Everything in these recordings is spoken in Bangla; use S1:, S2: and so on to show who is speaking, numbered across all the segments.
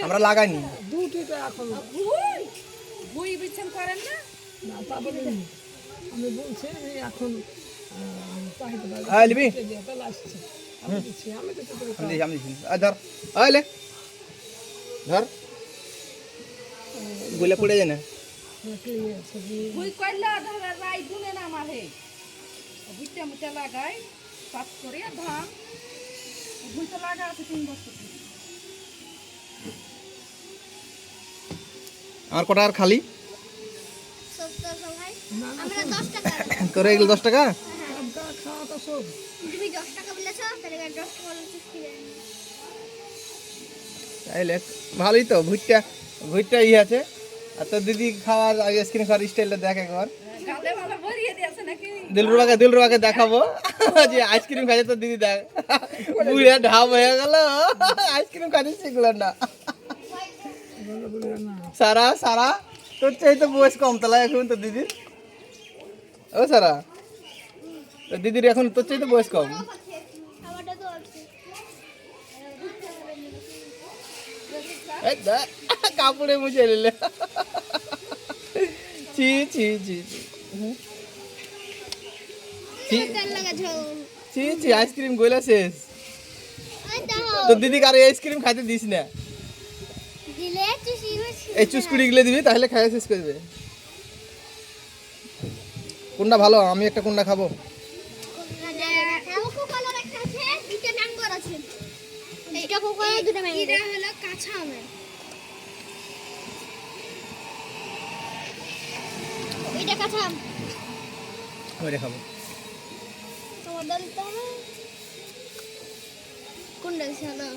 S1: আমরা লাগাইনি
S2: আমি বলছি এখন
S1: লিবি ধর ধর গুলা পড়ে যায় না আমার কটা আর খালি তোর এগুলো 10 টাকা তাইলে ভালোই তো ভুট্টা ই আছে আর তোর দিদি খাওয়ার আইসক্রিম খাওয়ার স্টাইলটা দেখ একবার দিলরুবাকে দেখাবো যে আইসক্রিম খাইছে তোর দিদি দেখ বুড়িয়া ঢাপ হয়ে গেল আইসক্রিম খাইতে শিখল না সারা তোর চাইতে বয়স কম তাহলে এখন তোর দিদির ও সারা তোর দিদির এখন তোর চাইতে বয়স কম কাপড়ে মুছে নিলে ছি ছি ছি ছি ছি আইসক্রিম গইলা শেষ তোর দিদি কার আইসক্রিম খাইতে দিস না এই চুস কুড়ি গিলে দিবি তাহলে খাইয়া শেষ করবে কোনটা ভালো আমি একটা কোনটা খাবো ওইটা খাবো
S3: কোনটা ভালো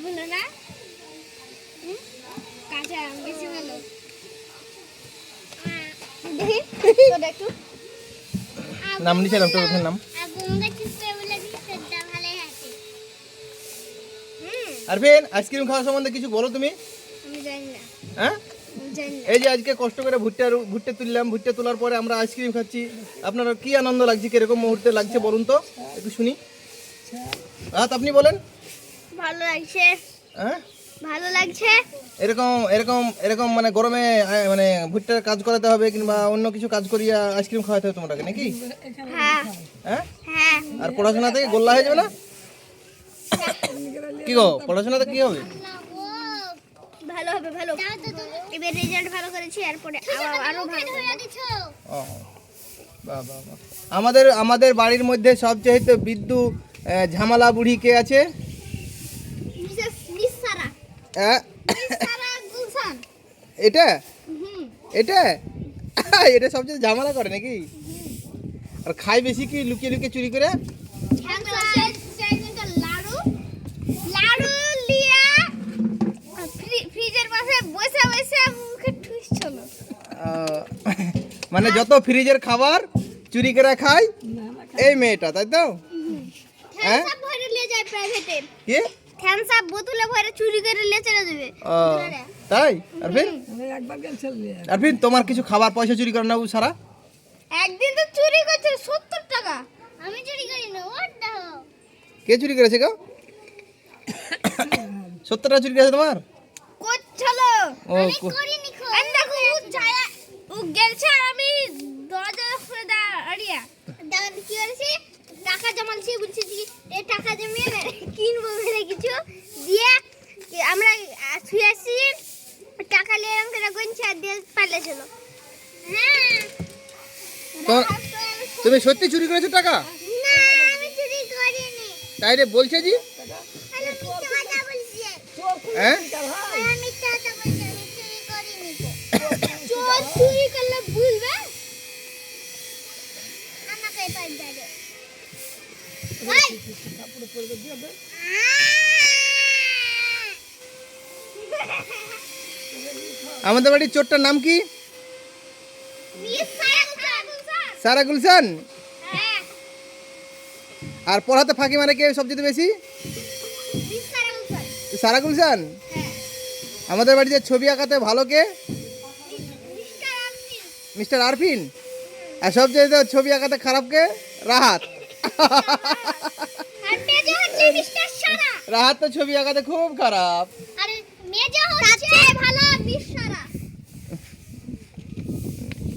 S3: বলো না কাঁচা আম বেশি ভালো
S1: নাম নিছিলাম তোর ওখানে নাম আরফিন আইসক্রিম খাওয়ার সম্বন্ধে কিছু বলো তুমি
S3: আমি জানি না
S1: হ্যাঁ এই যে আজকে কষ্ট করে ভুট্টা তুললাম ভুট্টা তোলার পরে আমরা আইসক্রিম খাচ্ছি আপনার কি আনন্দ লাগছে কিরকম মুহূর্তে লাগছে বলুন তো একটু শুনি আপনি বলেন
S3: ভালো লাগছে
S1: হ্যাঁ
S3: ভালো লাগছে
S1: এরকম এরকম এরকম মানে গরমে মানে ভুট্টার কাজ করাতে হবে কিংবা অন্য কিছু কাজ করিয়া আইসক্রিম খাওয়াতে হবে তোমাকে নাকি
S3: হ্যাঁ
S1: হ্যাঁ
S3: হ্যাঁ
S1: আর পড়াশোনা থেকে গোল্লা হয়ে যাবে না কি গো পড়াশোনাতে কি হবে
S3: ভালো হবে ভালো এবার রেজাল্ট ভালো করেছি এরপরে আরো ভালো
S1: ও বাহ বাহ বাহ আমাদের বাড়ির মধ্যে সবচেয়ে বিদ্যু ঝামেলা বুড়ি কে আছে এটা এটা এটা সবচেয়ে ঝামেলা করে নাকি আর খাই বেশি কি লুকিয়ে লুকিয়ে চুরি করে মানে যত ফ্রিজের খাবার চুরি করে খায় এই মেয়েটা তাই তো হ্যাঁ কি
S3: থ্যাম্পস আপ বোতলে ভরে চুরি করে নিয়ে চলে যাবে
S1: তাই আরফিন তোমার কিছু খাবার পয়সা চুরি করে না সারা
S3: একদিন তো চুরি করেছে 70 টাকা আমি চুরি করি না ওটা
S1: কে চুরি করেছে গো 70 টাকা চুরি করেছে তোমার
S3: কোচ্ছলো আমি করিনি খো আমি দেখো ছায়া ও গেলছে আমি দরজা খুলে দাঁড়িয়া দাঁড়ান কি করেছে টাকা জমালছি বলছি এই টাকা জমিয়ে কিনবো বলে কিছু দিয়ে আমরা শুয়েছি টাকা নিয়ে আমরা গঞ্চা দিয়ে পালিয়েছিল হ্যাঁ
S1: তুমি সত্যি চুরি করেছো টাকা
S3: না আমি চুরি করিনি
S1: তাই রে বলছে জি
S3: আমি মিথ্যা কথা বলছি
S1: হ্যাঁ
S3: আমি মিথ্যা কথা বলছি আমি চুরি করিনি চোর চুরি করলে ভুলবে আমাকে পাই দাও ভাই কাপড় পরে দিয়ে দে
S1: আমাদের বাড়ির চোরটার নাম কি সারা গুলশান
S3: হ্যাঁ
S1: আর পড়াতে ফাঁকি মানে কে সবচেয়ে বেশি সারা গুলশান
S3: হ্যাঁ
S1: আমাদের বাড়িতে ছবি আঁকাতে ভালো কে মিস্টার আরফিন আর সবচেয়ে তো ছবি আঁকাতে খারাপ কে? রাহাত।
S3: আর মেজো হচ্ছে মিস্টার সারা।
S1: রাহাত তো ছবি আঁকাতে খুব খারাপ।
S3: আর মেজো হচ্ছে ভালো মিস্টারা।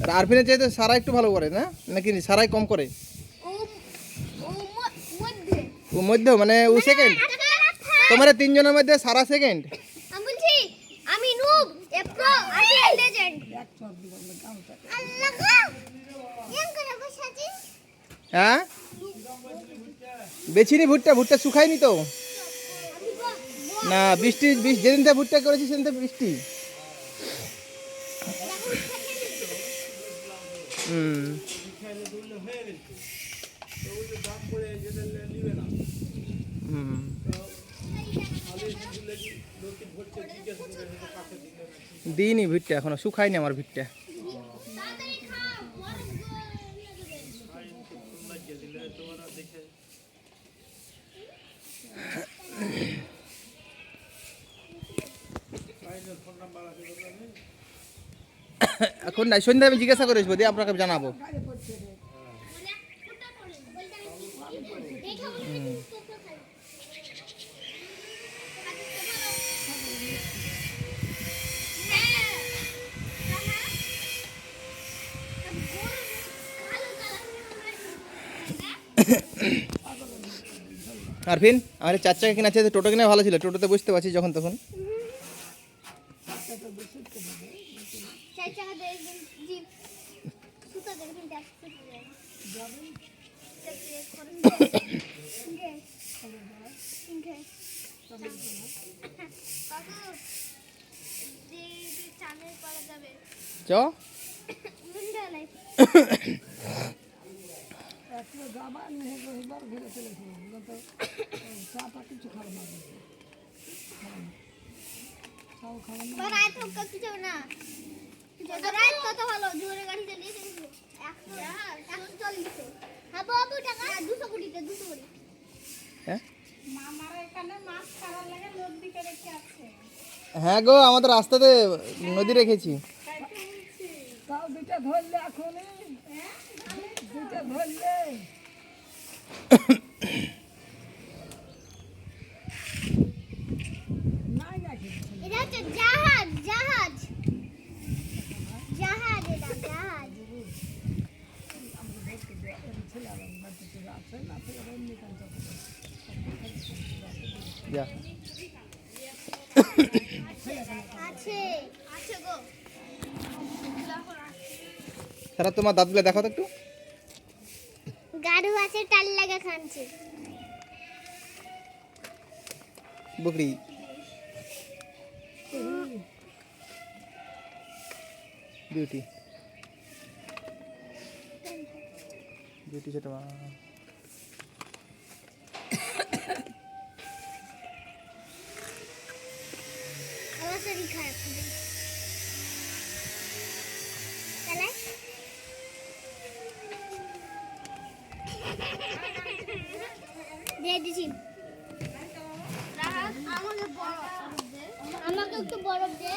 S1: আর আরফিনের চাইতে সারা একটু ভালো করে না, নাকি সারাই কম করে?
S3: ও ও মধ্যে
S1: ও মধ্য মানে ও সেকেন্ড। তোমার তিনজনের মধ্যে সারা সেকেন্ড।
S3: আমি বলছি আমি নুব এপ্রো আর লেজেন্ড। আল্লাহ গো কেন করে বসাছি?
S1: হ্যাঁ বেছিনি ভুট্টা, ভুট্টা শুকায়নি তো না, বৃষ্টি যেদিন থেকে ভুট্টা করেছি সেদিন থেকে বৃষ্টি। হুম হুম দিইনি ভিটটা, এখনো শুকায়নি আমার ভিটটা।
S3: তাড়াতাড়ি খাও গরম
S1: এখন নাই, সন্ধ্যা আমি জিজ্ঞাসা করে আসবো, দিয়ে আপনাকে জানাবো। আরফিন আমার চার চাকা কিনা আছে, টোটো কিনা ভালো ছিল, টোটোতে বুঝতে পারছি যখন তখন। চ
S2: একটা যাবার নেই এবার ঘুরে চলে তো চাটা কিছু খাবে না, চাও খাবে না।
S3: রাত হোক কিছু না, রাত কত ভালো জোরে গাড়ি চালিয়েছে 140 হাবো হাবো টাকা 200 কোটিতে 200 কোটি।
S1: হ্যাঁ
S3: মামার এখানে মাছ খাওয়ার লাগে নদী করে রেখে আছে।
S1: হ্যাঁ গো, আমাদের রাস্তাতে নদী রেখেছি।
S2: তাও দুইটা ধরলে এখনই, দুইটা ধরলে নাই নাকি
S3: এটা হচ্ছে জাহাজ জাহাজ জাহাজ, এটা জাহাজ।
S2: ছেলে আবার বাড়িতে চলে আসে না, থেকে এমনি কাজ
S1: যা
S3: আছে আছে গো।
S1: তারা তোমার দাঁতগুলো দেখো তো একটু।
S3: গাড়ু আছে টাল লাগা খানছে।
S1: বকরি বিউটি বিউটি ছোট মা।
S3: আমার শরীর খারাপ তাহলে দিয়ে দিছি। আমাকে একটু বরফ দে।